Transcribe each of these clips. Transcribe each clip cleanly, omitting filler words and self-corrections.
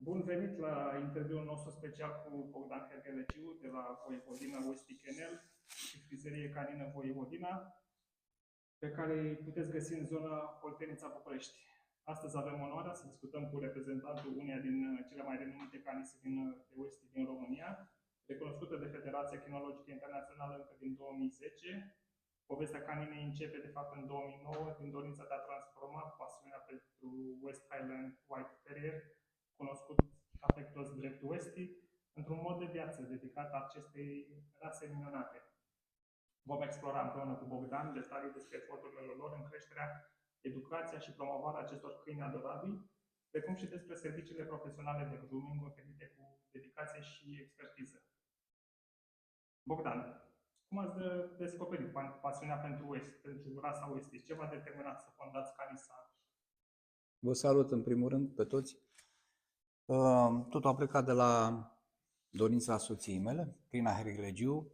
Bun venit la interviul nostru special cu Bogdan Hergeleciu de la Voivodina Westi Kennel și frizerie canină Voivodina, pe care îi puteți găsi în zona Oltenița București. Astăzi avem onoarea să discutăm cu reprezentantul uneia din cele mai renumite canise de Westi din România, recunoscută de Federația Kinologică Internațională încă din 2010. Povestea caninei începe de fapt în 2009 din dorința de a transforma pasiunea pentru West Highland White Terrier, cunoscut afectuos drept Westie, într-un mod de viață dedicat acestei rase minunate. Vom explora împreună cu Bogdan detalii despre eforturile lor în creșterea, educația și promovarea acestor câini adorabili, precum și despre serviciile profesionale de grooming oferite cu dedicație și expertiză. Bogdan, cum ați descoperit pasiunea pentru rasa Westie? Ce v-a determinat să fondați Canisa? Vă salut în primul rând pe toți. Totul a plecat de la dorința soției mele, Crina Hergeleciu,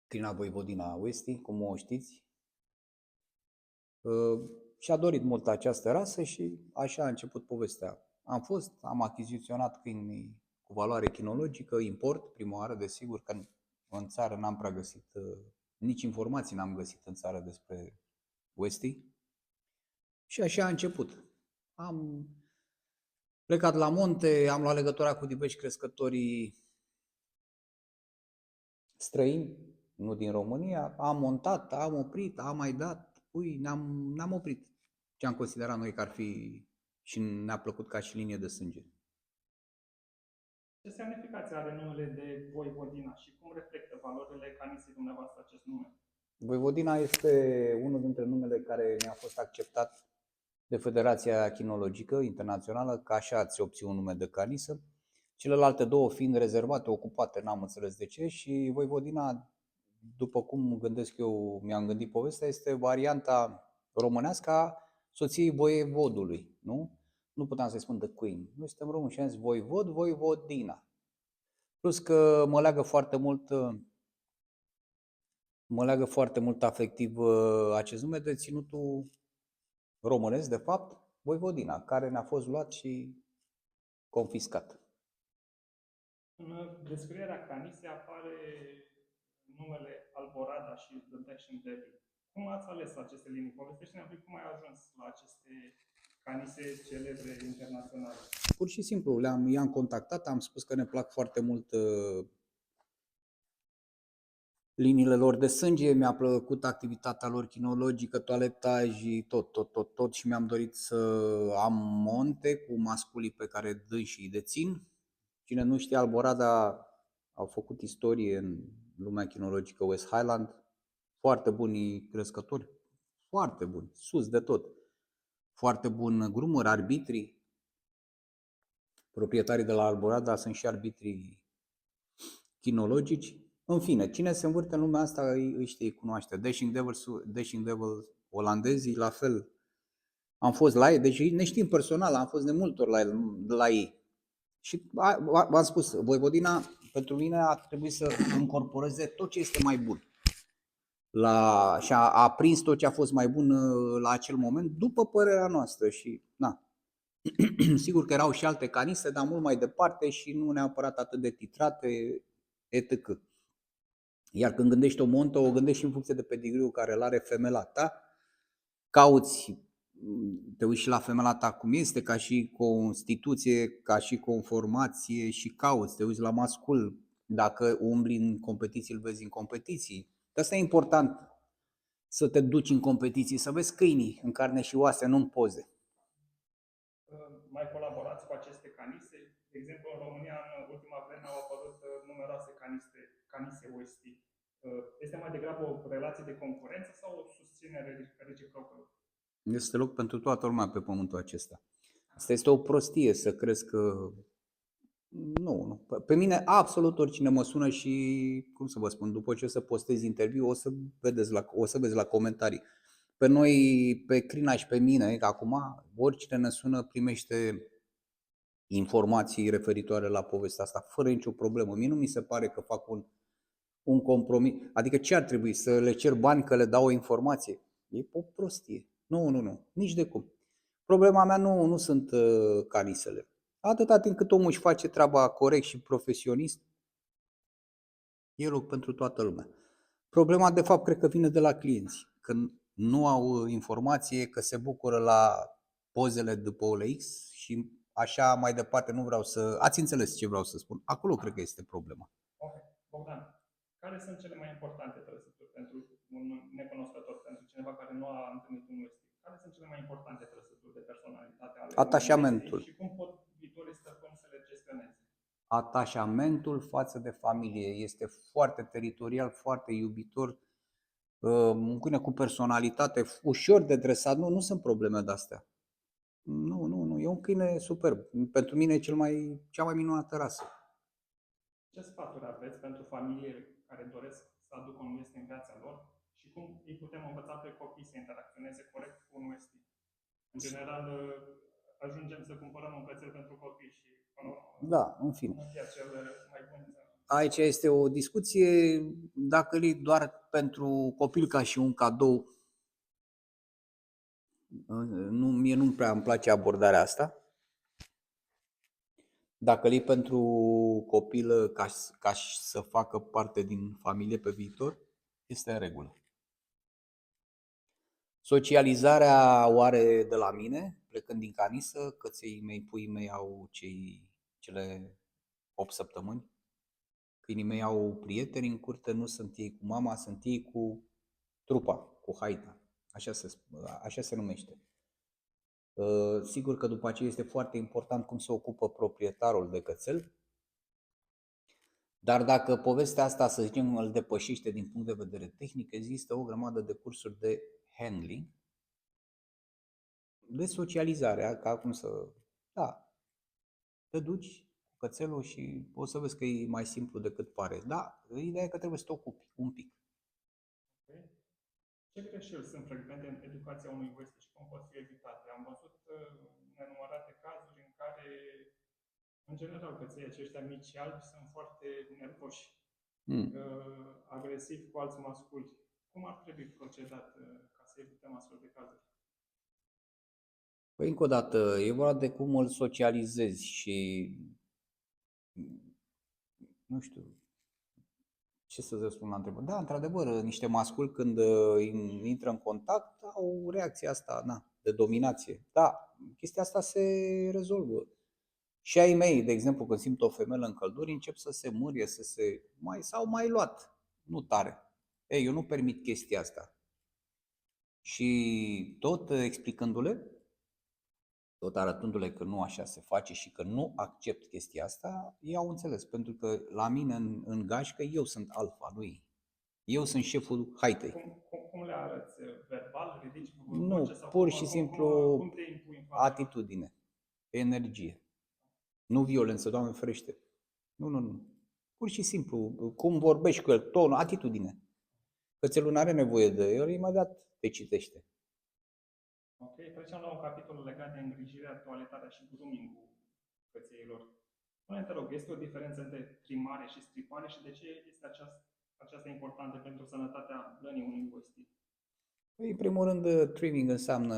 Crina Voivodina Westi, cum o știți. Și-a dorit mult această rasă și așa a început povestea. Am achiziționat câini cu valoare kinologică, import, prima oară, desigur, că în țară n-am prea găsit, nici informații n-am găsit în țară despre Westi. Și așa a început. Am plecat la munte, am luat legătura cu diversi crescători străini, nu din România, am montat, am oprit, am mai dat, ne-am oprit ce am considerat noi că ar fi și ne-a plăcut ca și linie de sânge. Ce semnificație are numele de Voivodina și cum reflectă valorile canisei dumneavoastră acest nume? Voivodina este unul dintre numele care mi-a fost acceptat de Federația Kinologică Internațională, că așa ați obține un nume de canisă. Celelalte două fiind rezervate, ocupate, n-am înțeles de ce, și Voivodina, după cum gândesc eu, mi-am gândit povestea, este varianta românească a soției voievodului, nu? Nu puteam să-i spun de queen. Noi suntem români și am zis Voivodina. Plus că mă leagă foarte mult afectiv acest nume de ținutul românesc, de fapt, Voivodina, care ne-a fost luat și confiscat. În descrierea canisei apare numele Alborada și The Dachshund Devil. Cum ați ales aceste linii? Povestește-ne un pic cum ai ajuns la aceste canise celebre internaționale. Pur și simplu, i-am contactat, am spus că ne plac foarte mult liniile lor de sânge, mi-a plăcut activitatea lor kinologică, toaletajii, tot și mi-am dorit să am monte cu masculii pe care dânsii îi dețin. Cine nu știe, Alborada au făcut istorie în lumea kinologică West Highland, foarte buni crescători, foarte buni, sus de tot, foarte buni groomer, arbitri. Proprietarii de la Alborada sunt și arbitrii kinologici. În fine, cine se învârte în lumea asta îi știe, îi cunoaște. Dachshund Devil olandezii, la fel. Am fost la ei, deci ne știm personal, am fost de multe ori la ei. Și v-am spus, Voivodina pentru mine a trebuit să incorporeze tot ce este mai bun. Și a prins tot ce a fost mai bun la acel moment, după părerea noastră. Și sigur că erau și alte canise, dar mult mai departe și nu neapărat atât de titrate, etc. Iar când gândești o montă, o gândești și în funcție de pedigriul care îl are femela ta. Cauți, te uiți și la femela ta cum este, ca și constituție, ca și conformație și cauți, te uiți la mascul. Dacă umbli în competiții, îl vezi în competiții. De asta e important să te duci în competiții, să vezi câinii în carne și oase, nu în poze. Mai colaborați cu aceste canise? De exemplu, în România, în ultima vreme, au apărut numeroase canise Westie. Este mai degrabă o relație de concurență sau o susținere reciprocă? Este loc pentru toată lumea pe pământul acesta. Asta este o prostie să crezi că... Nu. Pe mine absolut oricine mă sună și, cum să vă spun, după ce o să postez interviu, o să vezi la comentarii. Pe noi, pe Crina și pe mine, acum, oricine ne sună primește informații referitoare la povestea asta, fără nicio problemă. Mie nu mi se pare că fac un compromis. Adică ce ar trebui? Să le cer bani că le dau o informație? E o prostie. Nu, nici de cum. Problema mea nu sunt canisele. Atâta timp cât omul își face treaba corect și profesionist, e loc pentru toată lumea. Problema, de fapt, cred că vine de la clienți, că nu au informație, că se bucură la pozele după OLX și așa mai departe. Nu vreau să... Ați înțeles ce vreau să spun. Acolo cred că este problema. Ok. Bogdan, care sunt cele mai importante trăsături pentru un necunoscător, pentru cineva care nu a întâlnit un UST? Care sunt cele mai importante trăsături de personalitate ale unui Atașamentul. UST și cum pot viitorii stăpâni să le gestioneze? Atașamentul față de familie este foarte teritorial, foarte iubitor, un câine cu personalitate, ușor de dresat. Nu sunt probleme de-astea. Nu, e un câine superb. Pentru mine e cea mai minunată rasă. Ce sfaturi aveți pentru familiile care doresc să aducă un UST în viața lor și cum îi putem învăța pe copii să interacționeze corect cu un UST? În general, ajungem să cumpărăm un cățel pentru copii și Da, în fine. nu fie cel mai bun. Aici este o discuție, dacă îl iei doar pentru copil ca și un cadou, mie nu prea îmi place abordarea asta. Dacă îl iei pentru copil ca să facă parte din familie pe viitor, este în regulă. Socializarea o are de la mine, plecând din canisă, căței mei, puii mei au cele 8 săptămâni. Câinii mei au prieteni în curte, nu sunt ei cu mama, sunt ei cu trupa, cu haita. Așa se numește. Sigur că după aceea este foarte important cum se ocupă proprietarul de cățel, dar dacă povestea asta, să zicem, îl depășește din punct de vedere tehnic, există o grămadă de cursuri de handling, de socializare, ca cum să... Da, te duci cu cățelul și o să vezi că e mai simplu decât pare. Da, ideea e că trebuie să te ocupi un pic. Okay. Ce greșeli sunt frecvente în educația unui UST și cum pot fi evitate? Am văzut nenumărate cazuri în care, în general, căței aceștia mici albi sunt foarte nervoși, agresivi cu alți masculi. Cum ar trebui procedat ca să evităm astfel de cazuri? Păi, încă o dată, e vorba de cum îl socializezi și, nu știu, ce să răspund la întrebare. Da, într-adevăr, niște masculi când intră în contact au reacția asta, de dominație. Da, chestia asta se rezolvă. Și ai mei, de exemplu, când simt o femeie în călduri, încep să se mârie, sau mai luat, nu tare. Ei, eu nu permit chestia asta. Și tot explicându-le, tot arătându-le că nu așa se face și că nu accept chestia asta, ei au înțeles, pentru că la mine în gașcă eu sunt alfa, nu ei. Eu sunt șeful haitei. Cum le arăți? Verbal? Ridici Nu, voce sau pur și simplu cum te impui în fața? atitudine, energie. Nu violență, Doamne ferește. Nu. Pur și simplu, cum vorbești cu el, tonul, atitudine. Cățelul nu are nevoie de el, imediat te citește. Ok, trecem la un capitol legat de îngrijirea, toaletarea și grooming-ul cățeilor. Spune, te rog, este o diferență între trimare și stripare și de ce este aceasta importantă pentru sănătatea lănii unui UST? Păi, în primul rând, trimming înseamnă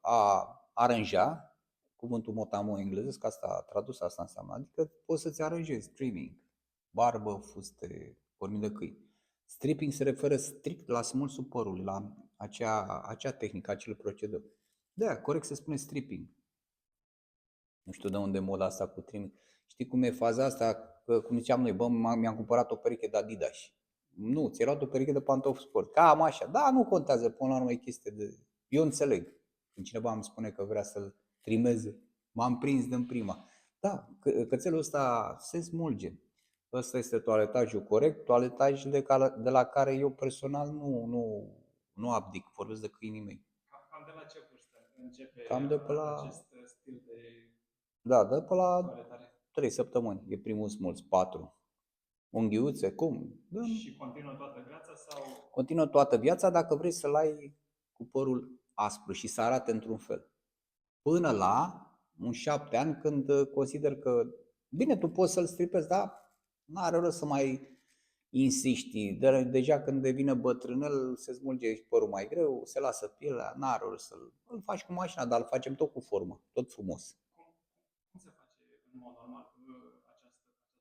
a aranja, cuvântul motamo englezesc, asta tradus asta înseamnă, adică poți să-ți aranjezi trimming, barbă, fuste, pornit de câini. Stripping se referă strict la smulsul părului, la acea tehnică, acel procedeu. Da, corect se spune stripping. Nu știu de unde moda asta cu trimming. Știi cum e faza asta? Că, cum ziceam noi, mi-am cumpărat o pereche de Adidas. Nu, ți-ai luat o pereche de pantofi sport. Cam așa. Da, nu contează, până la urmă e chestie de... Eu înțeleg. Când cineva îmi spune că vrea să-l trimeze, m-am prins din prima. Da, cățelul ăsta se smulge. Ăsta este toaletajul corect, toaletaj de la care eu personal nu abdic. Vorbesc de câinii mei. Cam de la ce vârstă începe acest stil de de pe la toaletare? 3 săptămâni. E primul smuls, 4. Unghiuțe, cum? Și continuă toată viața sau? Continuă toată viața dacă vrei să-l ai cu părul aspru și să arate într-un fel. Până la un 7 ani când consider că, bine, tu poți să-l stripezi, dar n-are rost să mai insiști. Deja când devine bătrânel, se smulge părul mai greu, se lasă pielea, n-are rost îl faci cu mașina, dar îl facem tot cu formă, tot frumos. Cum se face în mod normal această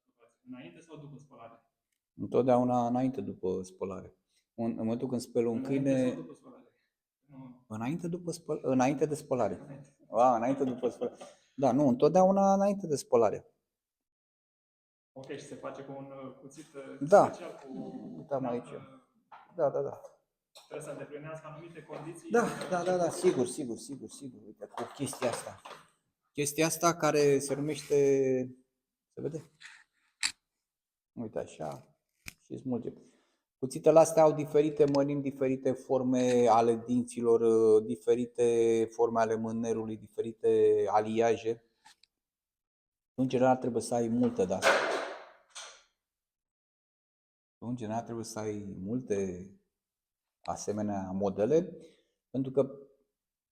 operație? Înainte sau după spălare? Întotdeauna înainte după spălare. În momentul când speli un Înainte câine, sau după spălare? Nu. înainte de spălare. Înainte. Înainte după spălare. Da, nu, întotdeauna înainte de spălare. Ok, și se face cu un cuțit Da. special, cu Uitam aici. Da. trebuie să îndeplinească anumite condiții. Da, sigur. Uite, cu chestia asta care se numește, se vede? Uite așa și smulge. Cuțitele astea au diferite mărimi, diferite forme ale dinților, diferite forme ale mânerului, diferite aliaje. În general trebuie să ai multe de astea. În general trebuie să ai multe asemenea modele, pentru că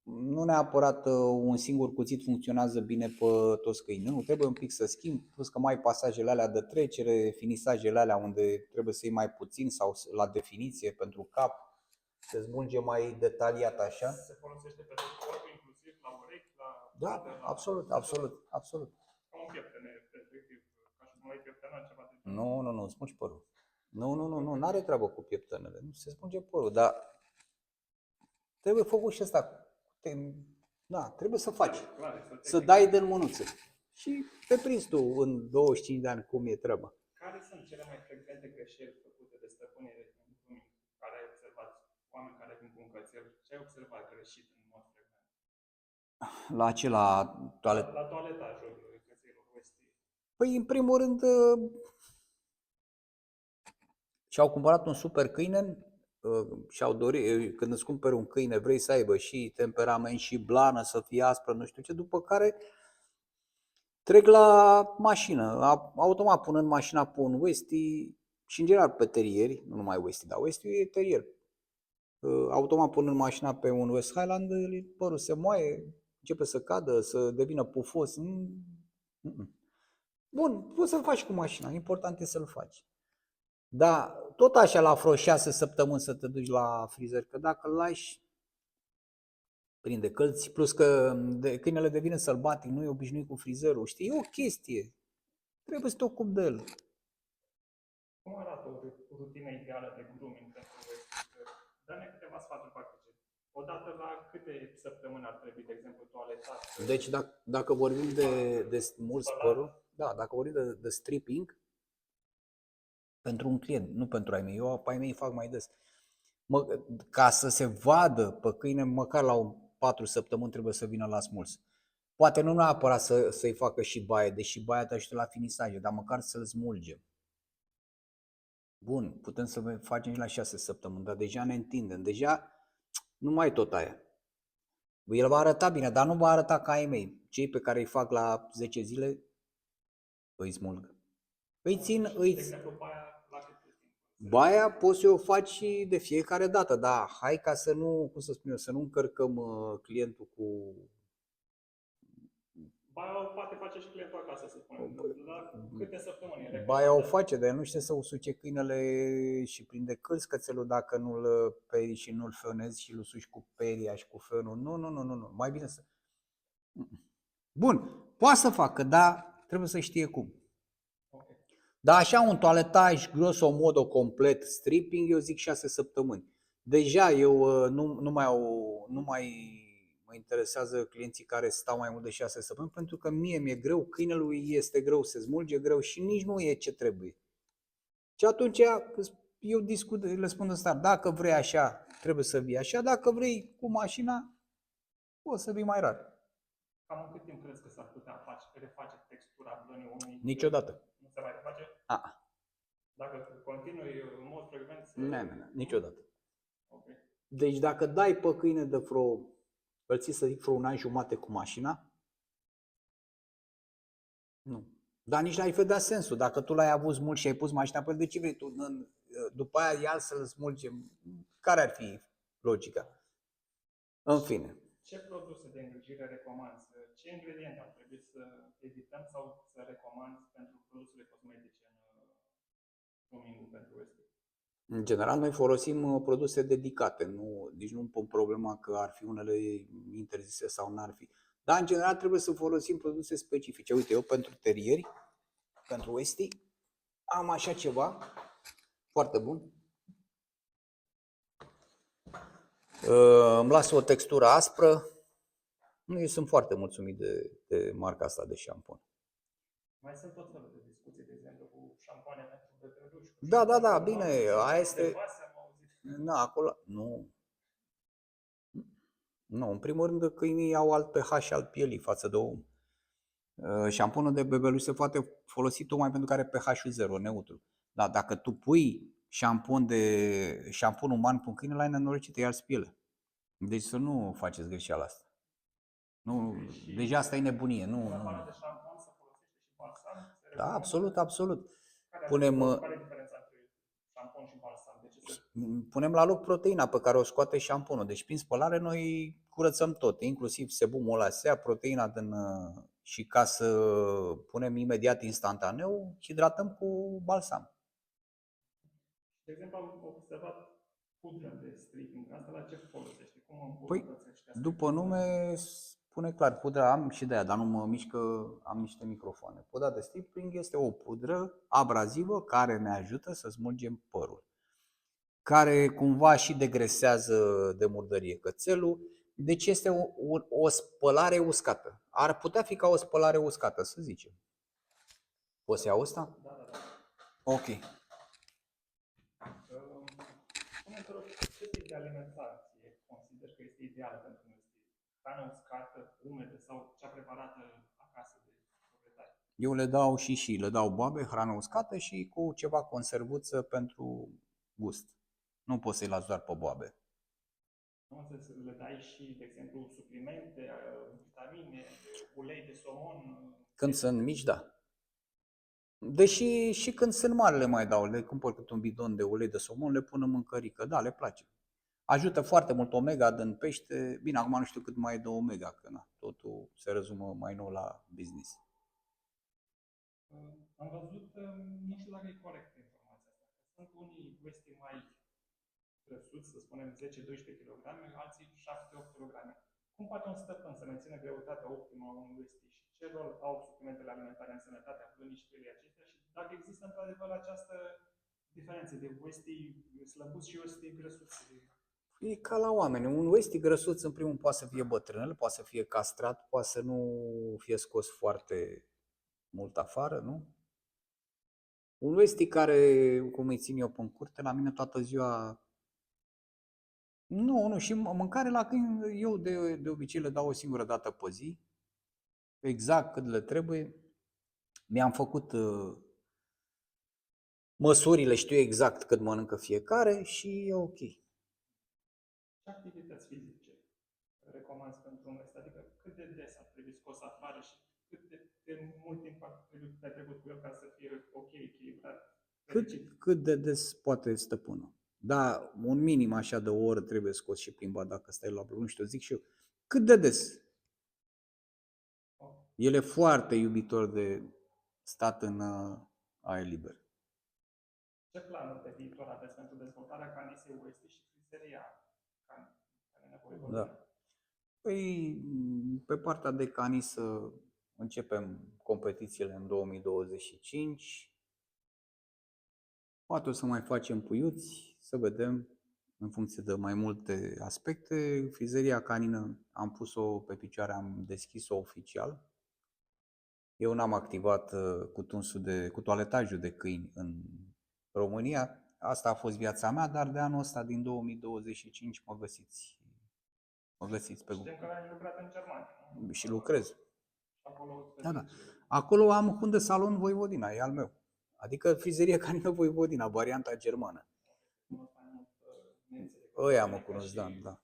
nu neapărat un singur cuțit funcționează bine pe toți câinii. Nu, trebuie un pic să schimbi, plus că mai ai pasajele alea de trecere, finisajele alea unde trebuie să iei mai puțin sau la definiție pentru cap, se smulge mai detaliat așa. Se folosește pe tot corpul, inclusiv la urechi, la... Da, absolut. Ca un pieptene, respectiv, ca și cum ai pieptănat ceva de Nu, smulgi părul. Nu are treabă cu pieptănele, nu se smulge părul, dar trebuie făcut și ăsta. Da, trebuie să faci, să dai de mânuță. Și te prinzi tu în 25 de ani cum e treaba. Care sunt cele mai frecvente greșeli făcute de stăpânire în lume, care ai observat, oameni care vin cu un cățel, ce ai observat greșit în mod frecvent? La ce? La toaletă? La toaletajul cățelor Westie. Păi, în primul rând, și-au cumpărat un super câine, și-au dorit, când îți cumperi un câine, vrei să aibă și temperament și blană, să fie aspră, nu știu ce, după care trec la mașină, automat pun în mașina pe un Westie și în general pe terieri, nu numai Westie, dar Westie e terier. Automat pun în mașina pe un West Highland, părul se moaie, începe să cadă, să devină pufos. Bun, poți să-l faci cu mașina, important e să-l faci. Dar tot așa la vreo 6 săptămâni să te duci la frizer, că dacă îl lași, prinde călți, plus că câinele devine sălbatic, nu e obișnuit cu frizerul, știi, e o chestie, trebuie să te ocupi de el. Cum arată o rutină ideală de grooming pentru Westie? Dă-ne câteva sfaturi practice. Odată la câte săptămâni ar trebui, de exemplu, toaletat? Deci dacă vorbim de smuls părul, dacă vorbim de stripping, pentru un client, nu pentru ai mei, eu pe ai mei fac mai des. Ca să se vadă pe câine, măcar la 4 săptămâni trebuie să vină la smuls. Poate nu neapărat să-i facă și baie, deși baia te ajută la finisaje, dar măcar să-l smulgem. Bun, putem să facem și la 6 săptămâni, dar deja ne întindem, deja nu mai tot aia. El va arăta bine, dar nu va arăta ca ai mei. Cei pe care îi fac la 10 zile, îi smulg. Baia poți să o faci și de fiecare dată, dar hai ca să nu, cum să spun eu, să nu încărcăm clientul cu... Baia o poate face și clientul acasă, să spunem. La câte săptămâni? Baia o face, dar nu știe să usuce câinele și prinde câlți cățelul dacă nu-l peri și nu-l fănezi și-l usuci cu peria și cu fănul. Nu. Mai bine să... Bun, poate să facă, dar trebuie să știe cum. Okay. Dar așa un toaletaj grosomodo complet, stripping, eu zic 6 săptămâni. Deja eu nu mai mă interesează clienții care stau mai mult de 6 săptămâni, pentru că mie mi-e greu, câinelui este greu, se smulge greu și nici nu e ce trebuie. Și atunci eu discut, le spun în start, dacă vrei așa, trebuie să vii așa, dacă vrei cu mașina, poți să vii mai rar. Cam în cât timp crezi că s-ar putea reface textura blănii unui? Niciodată. Nu se mai reface? Dacă continui în mod frecvent să... Nu, niciodată. Okay. Deci dacă dai pe câine de îl ții să zic vreo un an jumate cu mașina, nu. Dar nici n-ai vedea sensul. Dacă tu l-ai avut mult și ai pus mașina pe el, de ce vrei tu? După aia ia să-l smulgem. Care ar fi logica? În fine. Ce produse de îngrijire recomanzi? Ce ingrediente ar trebui să evităm sau să recomanzi pentru produsele cosmetice în grooming-ul pentru Westie? În general, noi folosim produse dedicate. Deci nu pun problema că ar fi unele interzise sau n-ar fi. Dar în general trebuie să folosim produse specifice. Uite, eu pentru terieri, pentru Westie, am așa ceva foarte bun. Îmi lasă o textură aspră. Eu sunt foarte mulțumit de marca asta de șampon. Mai sunt tot felul de discuții, de exemplu, cu șampoane pentru bebeluși. Da, bine, aia este... Na, acolo... Nu, în primul rând câinii au alt pH al pielii față de om. Șamponul de bebeluș se poate folosi tocmai pentru că are pH-ul 0, neutru. Dar dacă tu pui șampon uman pe un câine, la nenorocit, îi arzi pielea. Deci să nu faceți greșeala asta. Nu, deja asta e nebunie. Nu. În afară de șampon se folosește și balsam? Da, absolut. Care e diferența între șampon și balsam? De ce punem la loc proteina pe care o scoate șamponul. Deci prin spălare noi curățăm tot, inclusiv sebumul ăla, proteina și ca să punem imediat instantaneu, hidratăm cu balsam. De exemplu, am observat pudră de stripping. Asta la ce folosește? Cum îmbunătățește? După nume spune clar, pudra am și de aia, dar nu mă mișcă, am niște microfoane. Pudra de stripping este o pudră abrazivă care ne ajută să smulgem părul, care cumva și degresează de murdărie cățelul, deci este o spălare uscată. Ar putea fi ca o spălare uscată, să zicem. Poți să iau asta? Da. Ok. Spune-te rog, ce tip de alimentație consider că este ideală pentru noi? Hrană uscată, umedă sau cea preparată acasă de proprietari? Eu le dau și le dau boabe, hrană uscată și cu ceva conservuță pentru gust. Nu poți să-i lași doar pe boabe. Nu înțeles, le dai și, de exemplu, suplimente, vitamine, ulei de somon? Când sunt mici, da. Deși și când sunt mari le mai dau, le cumpăr câte un bidon de ulei de somon, le pun în mâncărică, da, le place. Ajută foarte mult omega din pește, bine, acum nu știu cât mai e de omega, că na, totul se rezumă mai nou la business. Am văzut, nu știu dacă e corectă informația asta, că sunt unii Westie mai grăsuți, să spunem 10-12 kg, alții 7-8 kg. Cum poate un stăpân să mențină greutatea optimă a unui Westie și ce rol au suplimentele alimentare în sănătatea plânii și pielii acestea și dacă există într-adevăr această diferență de Westie slăbuți și Westie grăsuți? E ca la oameni. Un Westie grăsuț în primul poate să fie bătrân, poate să fie castrat, poate să nu fie scos foarte mult afară, nu? Un Westie care, cum îi țin eu pe curte, la mine toată ziua... Nu, și mâncare la câini, eu de obicei le dau o singură dată pe zi, exact cât le trebuie. Mi-am făcut măsurile, știu exact cât mănâncă fiecare și e ok. Ce activități fizice recomanzi pentru un Westie? Adică cât de des ar trebui scos afară și cât de mult timp ar trebui petrecut cu el ca să fie ok, echilibrat? Cât de des poate stăpânul. Da, un minim așa de o oră trebuie scos și plimbat dacă stai la bloc, nu știu, zic și eu. Cât de des? El e foarte iubitor de stat în aer liber. Ce planuri pe viitor aveți pentru dezvoltarea canisei Westie și frizeria canină Voivodina? Da. Păi, pe partea de canisă începem competițiile în 2025. Poate o să mai facem puiuți, să vedem în funcție de mai multe aspecte. Frizeria canină am pus-o pe picioare, am deschis-o oficial. Eu n-am activat cu toaletajul de câini în România. Asta a fost viața mea, dar de anul ăsta, din 2025, mă găsiți pe Google. Știm că ai lucrat în Germania, nu? Și lucrez. Acolo, Da. Acolo am Hunde Salon Voivodina, e al meu. Adică frizerie canină Voivodina, varianta germană. Ăia mă cunosc, da.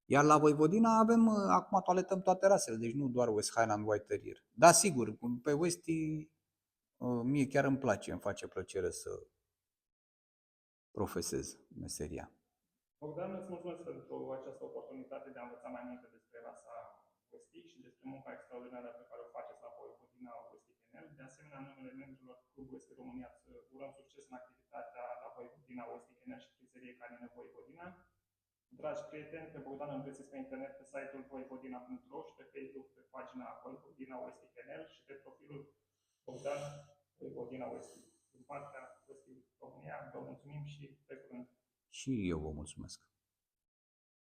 Iar la Voivodina avem, acum toaletăm toate rasele, deci nu doar West Highland White Terrier. Da, sigur, pe Westie mie chiar îmi place, îmi face plăcere să profesez meseria. Bogdan, îți mulțumesc pentru această oportunitate de a învăța mai multe despre rasa Westie și despre munca extraordinară pe care o faceți la Voivodina Westie Kennel. De asemenea, în numele membrilor Clubului Westie România, urăm succes în activitatea la Voivodina Westie Kennel și frizerie canină Voivodina. Dragi prieteni, pe Bogdan îl găsiți pe internet pe site-ul voivodina.ro și pe Facebook pe pagina Voivodina OSTCNL și pe profilul Bogdan Voivodina OST. Din partea OST România, vă mulțumim și pe curând! Și eu vă mulțumesc.